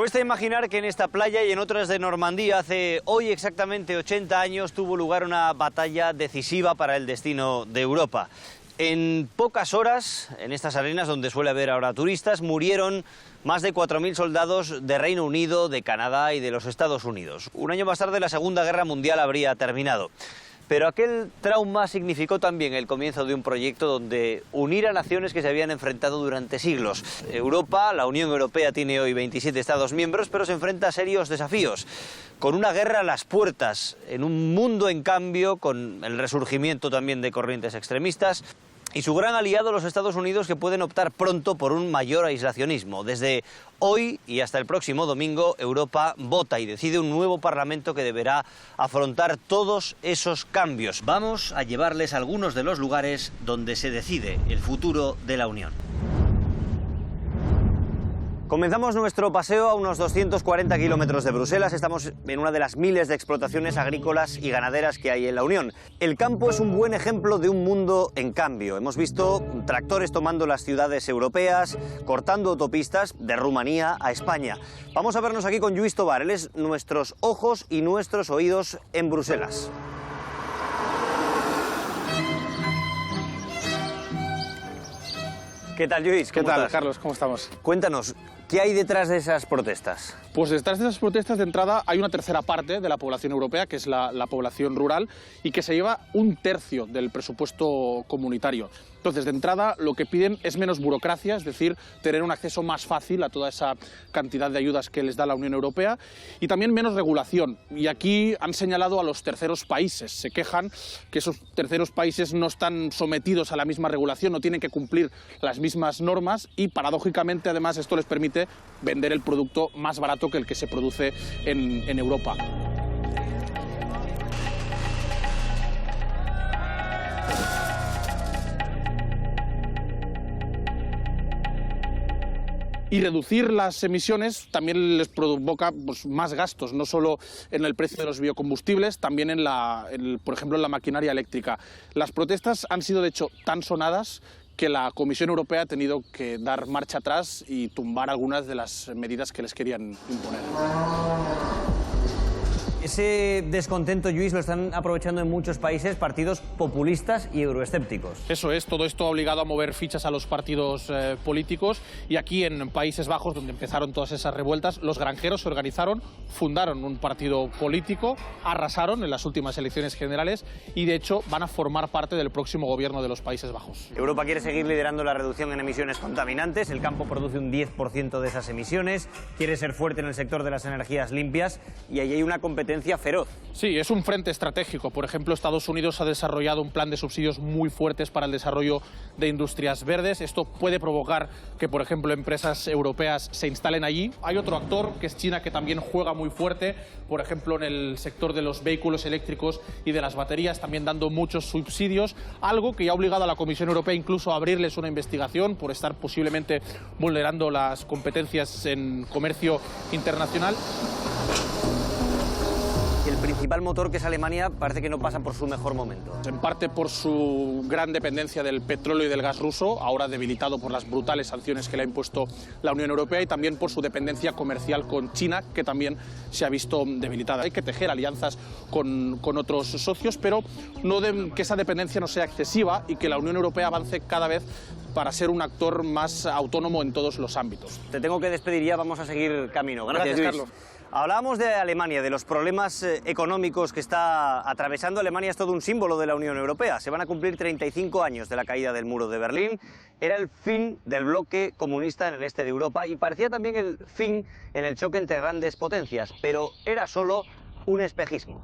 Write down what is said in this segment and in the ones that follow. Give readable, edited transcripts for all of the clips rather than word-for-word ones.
Cuesta imaginar que en esta playa y en otras de Normandía hace hoy exactamente 80 años tuvo lugar una batalla decisiva para el destino de Europa. En pocas horas, en estas arenas donde suele haber ahora turistas, murieron más de 4.000 soldados de Reino Unido, de Canadá y de los Estados Unidos. Un año más tarde la Segunda Guerra Mundial habría terminado. Pero aquel trauma significó también el comienzo de un proyecto donde unir a naciones que se habían enfrentado durante siglos. Europa, la Unión Europea, tiene hoy 27 Estados miembros, pero se enfrenta a serios desafíos. Con una guerra a las puertas, en un mundo en cambio, con el resurgimiento también de corrientes extremistas, y su gran aliado, los Estados Unidos, que pueden optar pronto por un mayor aislacionismo. Desde hoy y hasta el próximo domingo, Europa vota y decide un nuevo Parlamento que deberá afrontar todos esos cambios. Vamos a llevarles a algunos de los lugares donde se decide el futuro de la Unión. Comenzamos nuestro paseo a unos 240 kilómetros de Bruselas. Estamos en una de las miles de explotaciones agrícolas y ganaderas que hay en la Unión. El campo es un buen ejemplo de un mundo en cambio. Hemos visto tractores tomando las ciudades europeas, cortando autopistas de Rumanía a España. Vamos a vernos aquí con Lluís Tobar. Él es nuestros ojos y nuestros oídos en Bruselas. ¿Qué tal, Lluís? ¿Qué tal, Carlos? ¿Cómo estamos? Cuéntanos, ¿qué hay detrás de esas protestas? Pues detrás de esas protestas, de entrada, hay una tercera parte de la población europea, que es la población rural, y que se lleva un tercio del presupuesto comunitario. Entonces, de entrada, lo que piden es menos burocracia, es decir, tener un acceso más fácil a toda esa cantidad de ayudas que les da la Unión Europea, y también menos regulación. Y aquí han señalado a los terceros países. Se quejan que esos terceros países no están sometidos a la misma regulación, no tienen que cumplir las mismas normas, y paradójicamente, además, esto les permite vender el producto más barato que el que se produce en Europa. Y reducir las emisiones también les provoca más gastos, no solo en el precio de los biocombustibles, también por ejemplo, en la maquinaria eléctrica. Las protestas han sido, de hecho, tan sonadas que la Comisión Europea ha tenido que dar marcha atrás y tumbar algunas de las medidas que les querían imponer. Ese descontento, Lluís, lo están aprovechando en muchos países partidos populistas y euroescépticos. Eso es, todo esto ha obligado a mover fichas a los partidos políticos, y aquí en Países Bajos, donde empezaron todas esas revueltas, los granjeros se organizaron, fundaron un partido político, arrasaron en las últimas elecciones generales y de hecho van a formar parte del próximo gobierno de los Países Bajos. Europa quiere seguir liderando la reducción en emisiones contaminantes, el campo produce un 10% de esas emisiones, quiere ser fuerte en el sector de las energías limpias y ahí hay una competencia feroz. Sí, es un frente estratégico. Por ejemplo, Estados Unidos ha desarrollado un plan de subsidios muy fuertes para el desarrollo de industrias verdes. Esto puede provocar que, por ejemplo, empresas europeas se instalen allí. Hay otro actor, que es China, que también juega muy fuerte, por ejemplo, en el sector de los vehículos eléctricos y de las baterías, también dando muchos subsidios, algo que ya ha obligado a la Comisión Europea incluso a abrirles una investigación por estar posiblemente vulnerando las competencias en comercio internacional. El principal motor, que es Alemania, parece que no pasa por su mejor momento. En parte por su gran dependencia del petróleo y del gas ruso, ahora debilitado por las brutales sanciones que le ha impuesto la Unión Europea, y también por su dependencia comercial con China, que también se ha visto debilitada. Hay que tejer alianzas con otros socios, pero que esa dependencia no sea excesiva y que la Unión Europea avance cada vez para ser un actor más autónomo en todos los ámbitos. Te tengo que despedir ya, vamos a seguir camino. Gracias, Carlos. Hablábamos de Alemania, de los problemas económicos que está atravesando. Alemania es todo un símbolo de la Unión Europea. Se van a cumplir 35 años de la caída del muro de Berlín. Era el fin del bloque comunista en el este de Europa y parecía también el fin en el choque entre grandes potencias, pero era solo un espejismo.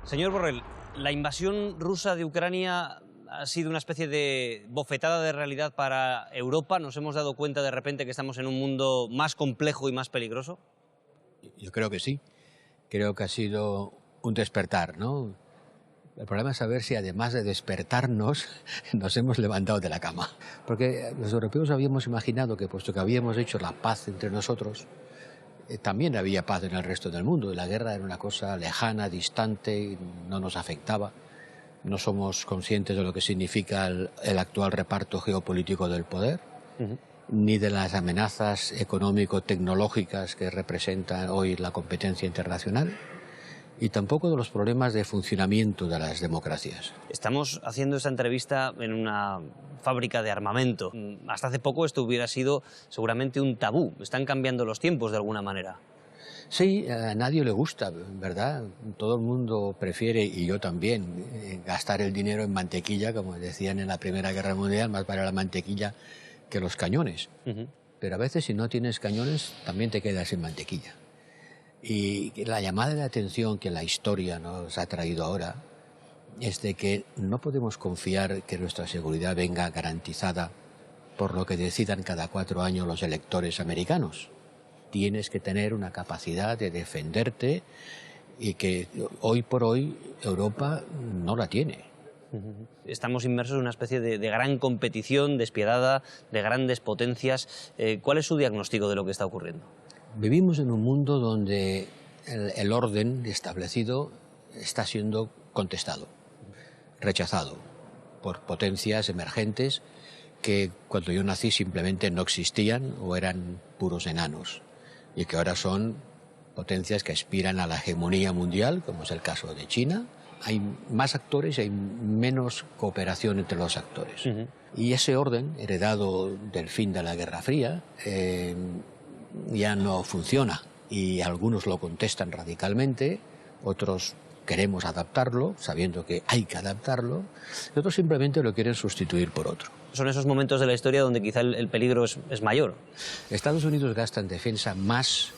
Señor Borrell, la invasión rusa de Ucrania ha sido una especie de bofetada de realidad para Europa. ¿Nos hemos dado cuenta de repente que estamos en un mundo más complejo y más peligroso? Yo creo que sí. Creo que ha sido un despertar, ¿no? El problema es saber si además de despertarnos nos hemos levantado de la cama. Porque los europeos habíamos imaginado que puesto que habíamos hecho la paz entre nosotros, también había paz en el resto del mundo. Y la guerra era una cosa lejana, distante, y no nos afectaba. No somos conscientes de lo que significa el actual reparto geopolítico del poder, ni de las amenazas económico-tecnológicas que representa hoy la competencia internacional, y tampoco de los problemas de funcionamiento de las democracias. Estamos haciendo esta entrevista en una fábrica de armamento. Hasta hace poco esto hubiera sido seguramente un tabú. Están cambiando los tiempos de alguna manera. Sí, a nadie le gusta, ¿verdad? Todo el mundo prefiere, y yo también, gastar el dinero en mantequilla, como decían en la Primera Guerra Mundial, más vale la mantequilla que los cañones. Pero a veces si no tienes cañones, también te quedas sin mantequilla. Y la llamada de atención que la historia nos ha traído ahora es de que no podemos confiar que nuestra seguridad venga garantizada por lo que decidan cada 4 años los electores americanos. Tienes que tener una capacidad de defenderte, y que hoy por hoy Europa no la tiene. Estamos inmersos en una especie de gran competición despiadada de grandes potencias. ¿Cuál es su diagnóstico de lo que está ocurriendo? Vivimos en un mundo donde el orden establecido está siendo contestado, rechazado por potencias emergentes que cuando yo nací simplemente no existían o eran puros enanos, y que ahora son potencias que aspiran a la hegemonía mundial, como es el caso de China. Hay más actores y hay menos cooperación entre los actores. Y ese orden, heredado del fin de la Guerra Fría, ya no funciona, y algunos lo contestan radicalmente, otros queremos adaptarlo, sabiendo que hay que adaptarlo, y otros simplemente lo quieren sustituir por otro. Son esos momentos de la historia donde quizá el peligro es mayor. Estados Unidos gasta en defensa más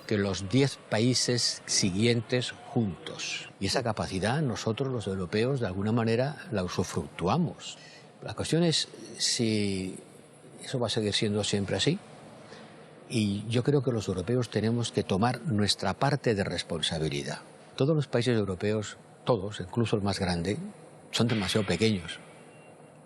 que los 10 países siguientes juntos. Y esa capacidad nosotros, los europeos, de alguna manera la usufructuamos. La cuestión es si eso va a seguir siendo siempre así. Y yo creo que los europeos tenemos que tomar nuestra parte de responsabilidad. Todos los países europeos, todos, incluso el más grande, son demasiado pequeños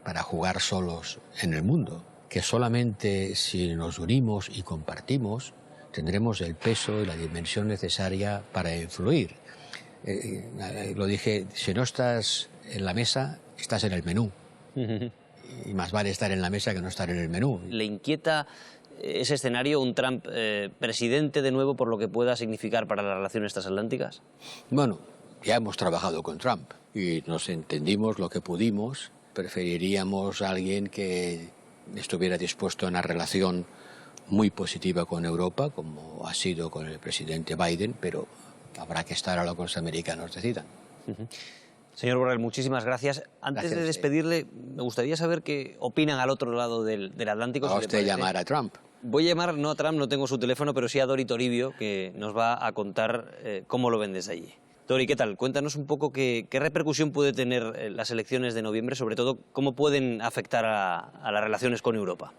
para jugar solos en el mundo. Que solamente si nos unimos y compartimos, tendremos el peso y la dimensión necesaria para influir. Lo dije, si no estás en la mesa, estás en el menú. Y más vale estar en la mesa que no estar en el menú. ¿Le inquieta ese escenario, un Trump presidente de nuevo, por lo que pueda significar para las relaciones transatlánticas? Bueno, ya hemos trabajado con Trump y nos entendimos lo que pudimos. Preferiríamos a alguien que estuviera dispuesto a una relación muy positiva con Europa, como ha sido con el presidente Biden, pero habrá que estar a lo que los americanos decidan. Señor Borrell, muchísimas gracias. Antes de despedirle, me gustaría saber qué opinan al otro lado del Atlántico. ¿Va usted llamar a Trump? Voy a llamar, no a Trump, no tengo su teléfono, pero sí a Dori Toribio, que nos va a contar cómo lo ven desde allí. Dori, ¿qué tal? Cuéntanos un poco qué repercusión puede tener las elecciones de noviembre, sobre todo cómo pueden afectar a las relaciones con Europa.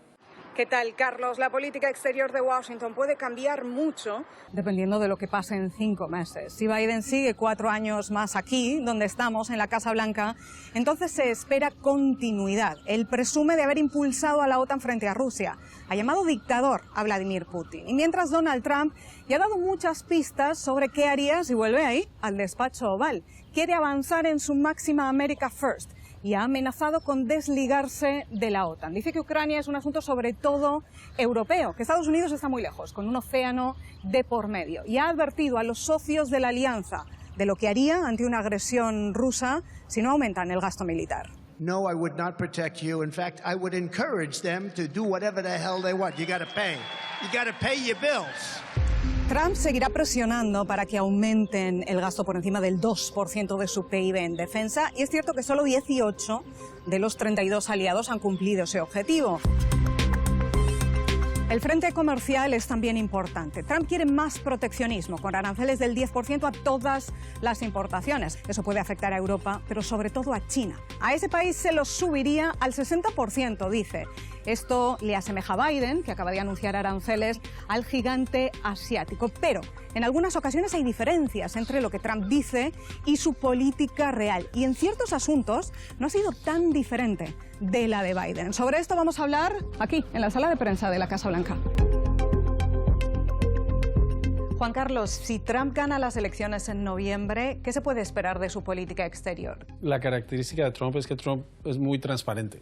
¿Qué tal, Carlos? La política exterior de Washington puede cambiar mucho dependiendo de lo que pase en 5 meses. Si Biden sigue 4 años más aquí, donde estamos, en la Casa Blanca, entonces se espera continuidad. Él presume de haber impulsado a la OTAN frente a Rusia. Ha llamado dictador a Vladimir Putin. Y mientras Donald Trump ya ha dado muchas pistas sobre qué haría si vuelve ahí, al despacho Oval. Quiere avanzar en su máxima America First y ha amenazado con desligarse de la OTAN. Dice que Ucrania es un asunto sobre todo europeo, que Estados Unidos está muy lejos, con un océano de por medio. Y ha advertido a los socios de la alianza de lo que haría ante una agresión rusa si no aumentan el gasto militar. No, I would not protect you. In fact, I would encourage them to do whatever the hell they want. You got to pay. You got to pay your bills. Trump seguirá presionando para que aumenten el gasto por encima del 2% de su PIB en defensa, y es cierto que solo 18 de los 32 aliados han cumplido ese objetivo. El frente comercial es también importante. Trump quiere más proteccionismo, con aranceles del 10% a todas las importaciones. Eso puede afectar a Europa, pero sobre todo a China. A ese país se los subiría al 60%, dice. Esto le asemeja a Biden, que acaba de anunciar aranceles al gigante asiático. Pero en algunas ocasiones hay diferencias entre lo que Trump dice y su política real. Y en ciertos asuntos no ha sido tan diferente de la de Biden. Sobre esto vamos a hablar aquí, en la sala de prensa de la Casa Blanca. Juan Carlos, si Trump gana las elecciones en noviembre, ¿qué se puede esperar de su política exterior? La característica de Trump es que Trump es muy transparente,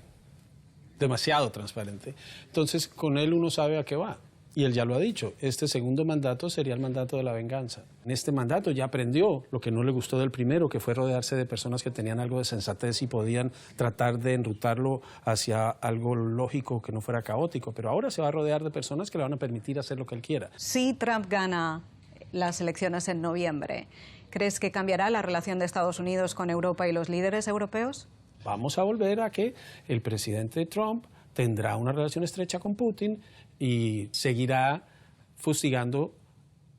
demasiado transparente. Entonces, con él uno sabe a qué va. Y él ya lo ha dicho, este segundo mandato sería el mandato de la venganza. En este mandato ya aprendió lo que no le gustó del primero, que fue rodearse de personas que tenían algo de sensatez y podían tratar de enrutarlo hacia algo lógico que no fuera caótico. Pero ahora se va a rodear de personas que le van a permitir hacer lo que él quiera. Si Trump gana las elecciones en noviembre, ¿crees que cambiará la relación de Estados Unidos con Europa y los líderes europeos? Vamos a volver a que el presidente Trump tendrá una relación estrecha con Putin y seguirá fustigando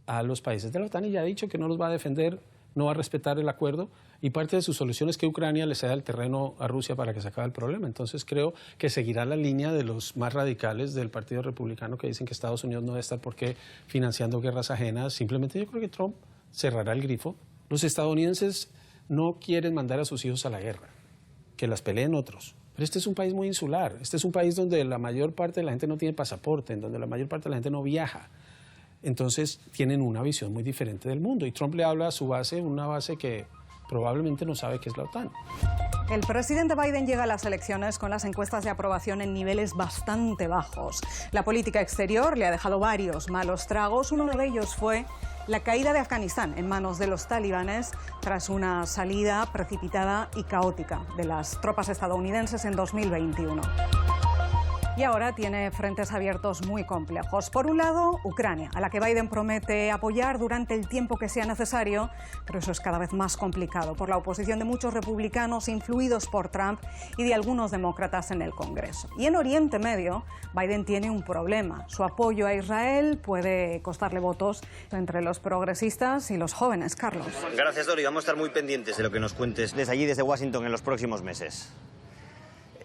a los países de la OTAN y ya ha dicho que no los va a defender, no va a respetar el acuerdo y parte de su solución es que Ucrania le ceda el terreno a Rusia para que se acabe el problema. Entonces creo que seguirá la línea de los más radicales del Partido Republicano que dicen que Estados Unidos no debe estar porque financiando guerras ajenas. Simplemente yo creo que Trump cerrará el grifo. Los estadounidenses no quieren mandar a sus hijos a la guerra, que las peleen otros. Pero este es un país muy insular, este es un país donde la mayor parte de la gente no tiene pasaporte, en donde la mayor parte de la gente no viaja. Entonces tienen una visión muy diferente del mundo y Trump le habla a su base, una base que probablemente no sabe qué es la OTAN. El presidente Biden llega a las elecciones con las encuestas de aprobación en niveles bastante bajos. La política exterior le ha dejado varios malos tragos. Uno de ellos fue la caída de Afganistán en manos de los talibanes tras una salida precipitada y caótica de las tropas estadounidenses en 2021. Y ahora tiene frentes abiertos muy complejos. Por un lado, Ucrania, a la que Biden promete apoyar durante el tiempo que sea necesario, pero eso es cada vez más complicado por la oposición de muchos republicanos influidos por Trump y de algunos demócratas en el Congreso. Y en Oriente Medio, Biden tiene un problema. Su apoyo a Israel puede costarle votos entre los progresistas y los jóvenes. Carlos. Gracias, Dori. Vamos a estar muy pendientes de lo que nos cuentes desde allí, desde Washington, en los próximos meses.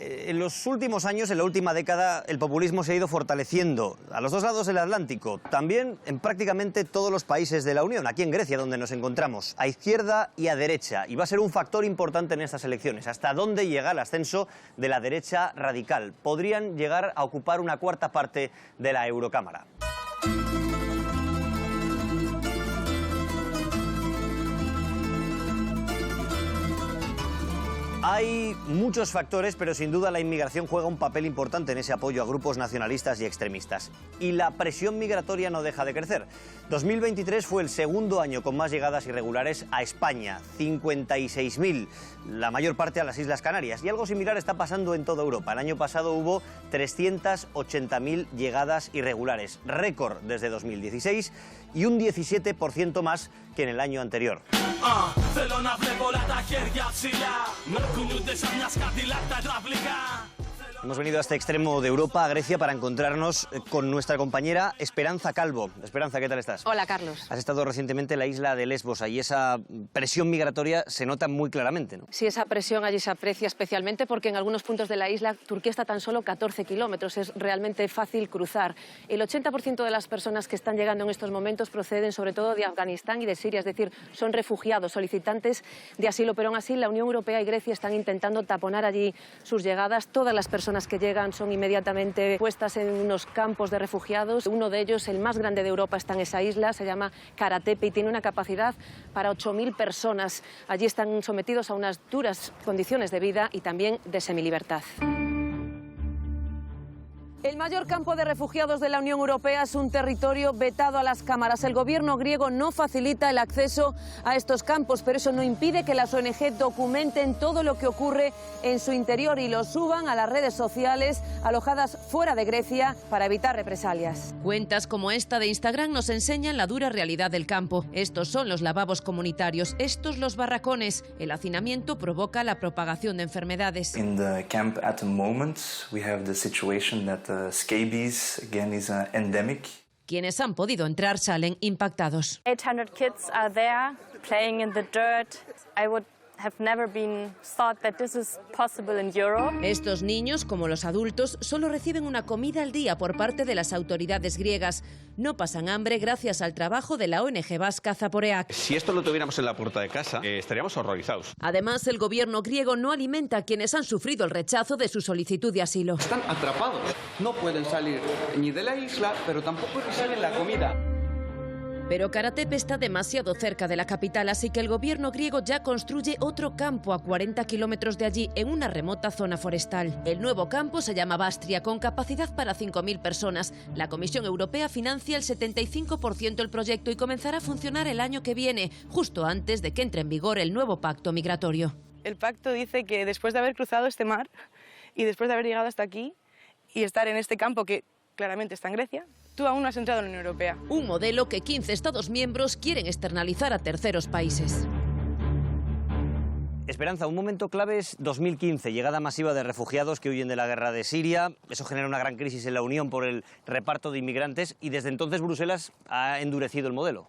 En los últimos años, en la última década, el populismo se ha ido fortaleciendo a los dos lados del Atlántico, también en prácticamente todos los países de la Unión, aquí en Grecia, donde nos encontramos, a izquierda y a derecha, y va a ser un factor importante en estas elecciones. ¿Hasta dónde llega el ascenso de la derecha radical? Podrían llegar a ocupar una cuarta parte de la Eurocámara. Hay muchos factores, pero sin duda la inmigración juega un papel importante en ese apoyo a grupos nacionalistas y extremistas. Y la presión migratoria no deja de crecer. 2023 fue el segundo año con más llegadas irregulares a España, 56.000, la mayor parte a las Islas Canarias. Y algo similar está pasando en toda Europa. El año pasado hubo 380.000 llegadas irregulares, récord desde 2016 y un 17% más que en el año anterior. Hemos venido a este extremo de Europa, a Grecia, para encontrarnos con nuestra compañera Esperanza Calvo. Esperanza, ¿qué tal estás? Hola, Carlos. Has estado recientemente en la isla de Lesbos, y esa presión migratoria se nota muy claramente, ¿no? Sí, esa presión allí se aprecia especialmente porque en algunos puntos de la isla Turquía está tan solo 14 kilómetros, es realmente fácil cruzar. El 80% de las personas que están llegando en estos momentos proceden sobre todo de Afganistán y de Siria, es decir, son refugiados, solicitantes de asilo, pero aún así la Unión Europea y Grecia están intentando taponar allí sus llegadas. Todas las personas que llegan son inmediatamente puestas en unos campos de refugiados. Uno de ellos, el más grande de Europa, está en esa isla, se llama Karatepe y tiene una capacidad para 8.000 personas. Allí están sometidos a unas duras condiciones de vida y también de semilibertad. El mayor campo de refugiados de la Unión Europea es un territorio vetado a las cámaras. El gobierno griego no facilita el acceso a estos campos, pero eso no impide que las ONG documenten todo lo que ocurre en su interior y lo suban a las redes sociales alojadas fuera de Grecia para evitar represalias. Cuentas como esta de Instagram nos enseñan la dura realidad del campo. Estos son los lavabos comunitarios, estos los barracones. El hacinamiento provoca la propagación de enfermedades. In the camp at the moment we have the situation that scabies again is endemic. Quienes han podido entrar salen impactados. 800 kids are there playing in the dirt. I would have never been thought that this is possible in Europe. Estos niños, como los adultos, solo reciben una comida al día por parte de las autoridades griegas. No pasan hambre gracias al trabajo de la ONG vasca Zaporeak. Si esto lo tuviéramos en la puerta de casa, estaríamos horrorizados. Además, el gobierno griego no alimenta a quienes han sufrido el rechazo de su solicitud de asilo. Están atrapados. No pueden salir ni de la isla, pero tampoco reciben la comida. Pero Karatepe está demasiado cerca de la capital, así que el gobierno griego ya construye otro campo a 40 kilómetros de allí, en una remota zona forestal. El nuevo campo se llama Bastria, con capacidad para 5.000 personas. La Comisión Europea financia el 75% del proyecto y comenzará a funcionar el año que viene, justo antes de que entre en vigor el nuevo pacto migratorio. El pacto dice que después de haber cruzado este mar y después de haber llegado hasta aquí y estar en este campo que claramente está en Grecia, tú aún no has entrado en la Unión Europea. Un modelo que 15 Estados miembros quieren externalizar a terceros países. Esperanza, un momento clave es 2015, llegada masiva de refugiados que huyen de la guerra de Siria. Eso genera una gran crisis en la Unión por el reparto de inmigrantes y desde entonces Bruselas ha endurecido el modelo.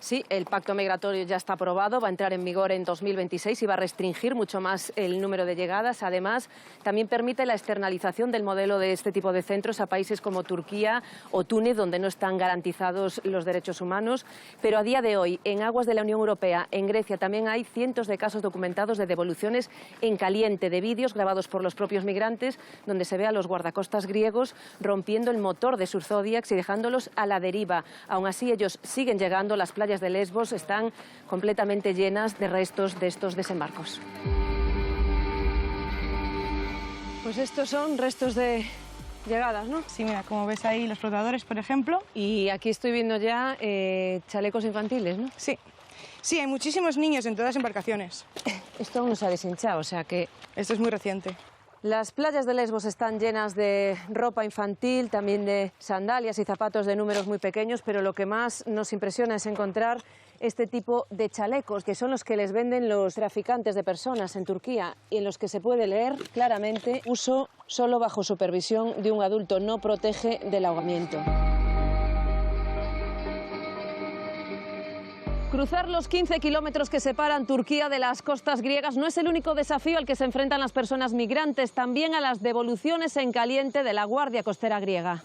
Sí, el pacto migratorio ya está aprobado, va a entrar en vigor en 2026 y va a restringir mucho más el número de llegadas. Además, también permite la externalización del modelo de este tipo de centros a países como Turquía o Túnez, donde no están garantizados los derechos humanos. Pero a día de hoy, en aguas de la Unión Europea, en Grecia, también hay cientos de casos documentados de devoluciones en caliente, de vídeos grabados por los propios migrantes, donde se ve a los guardacostas griegos rompiendo el motor de sus Zodiacs y dejándolos a la deriva. Aún así, ellos siguen llegando. Las playas de Lesbos están completamente llenas de restos de estos desembarcos. Pues estos son restos de llegadas, ¿no? Sí, mira, como ves ahí los flotadores, por ejemplo. Y aquí estoy viendo ya chalecos infantiles, ¿no? Sí. Sí, hay muchísimos niños en todas las embarcaciones. Esto aún no se ha deshinchado, o sea que... Esto es muy reciente. Las playas de Lesbos están llenas de ropa infantil, también de sandalias y zapatos de números muy pequeños, pero lo que más nos impresiona es encontrar este tipo de chalecos, que son los que les venden los traficantes de personas en Turquía y en los que se puede leer claramente: uso solo bajo supervisión de un adulto, no protege del ahogamiento. Cruzar los 15 kilómetros que separan Turquía de las costas griegas no es el único desafío al que se enfrentan las personas migrantes, también a las devoluciones en caliente de la Guardia Costera griega.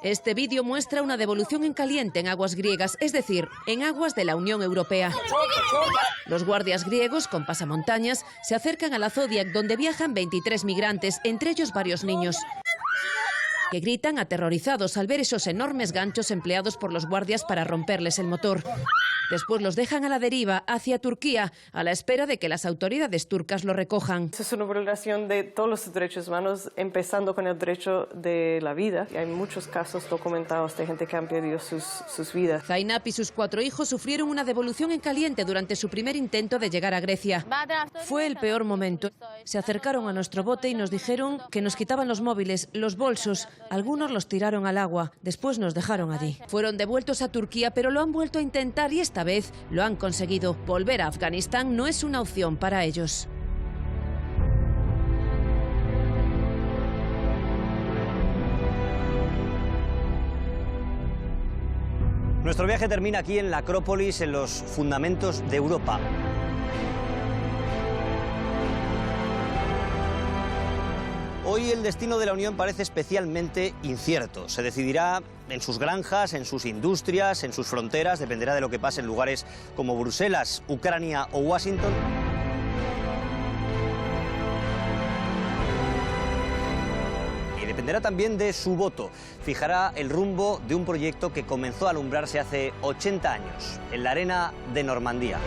Este vídeo muestra una devolución en caliente en aguas griegas, es decir, en aguas de la Unión Europea. Los guardias griegos, con pasamontañas, se acercan a la Zodiac, donde viajan 23 migrantes, entre ellos varios niños, que gritan aterrorizados al ver esos enormes ganchos empleados por los guardias para romperles el motor. Después los dejan a la deriva hacia Turquía, a la espera de que las autoridades turcas lo recojan. Es una violación de todos los derechos humanos, empezando con el derecho de la vida. Y hay muchos casos documentados de gente que han perdido sus vidas. Zainab y sus 4 hijos sufrieron una devolución en caliente durante su primer intento de llegar a Grecia. Fue el peor momento. Se acercaron a nuestro bote y nos dijeron que nos quitaban los móviles, los bolsos. Algunos los tiraron al agua. Después nos dejaron allí. Fueron devueltos a Turquía, pero lo han vuelto a intentar y esta vez lo han conseguido. Volver a Afganistán no es una opción para ellos. Nuestro viaje termina aquí en la Acrópolis, en los fundamentos de Europa. Hoy el destino de la Unión parece especialmente incierto. Se decidirá en sus granjas, en sus industrias, en sus fronteras, dependerá de lo que pase en lugares como Bruselas, Ucrania o Washington. Y dependerá también de su voto. Fijará el rumbo de un proyecto que comenzó a alumbrarse hace 80 años, en la arena de Normandía.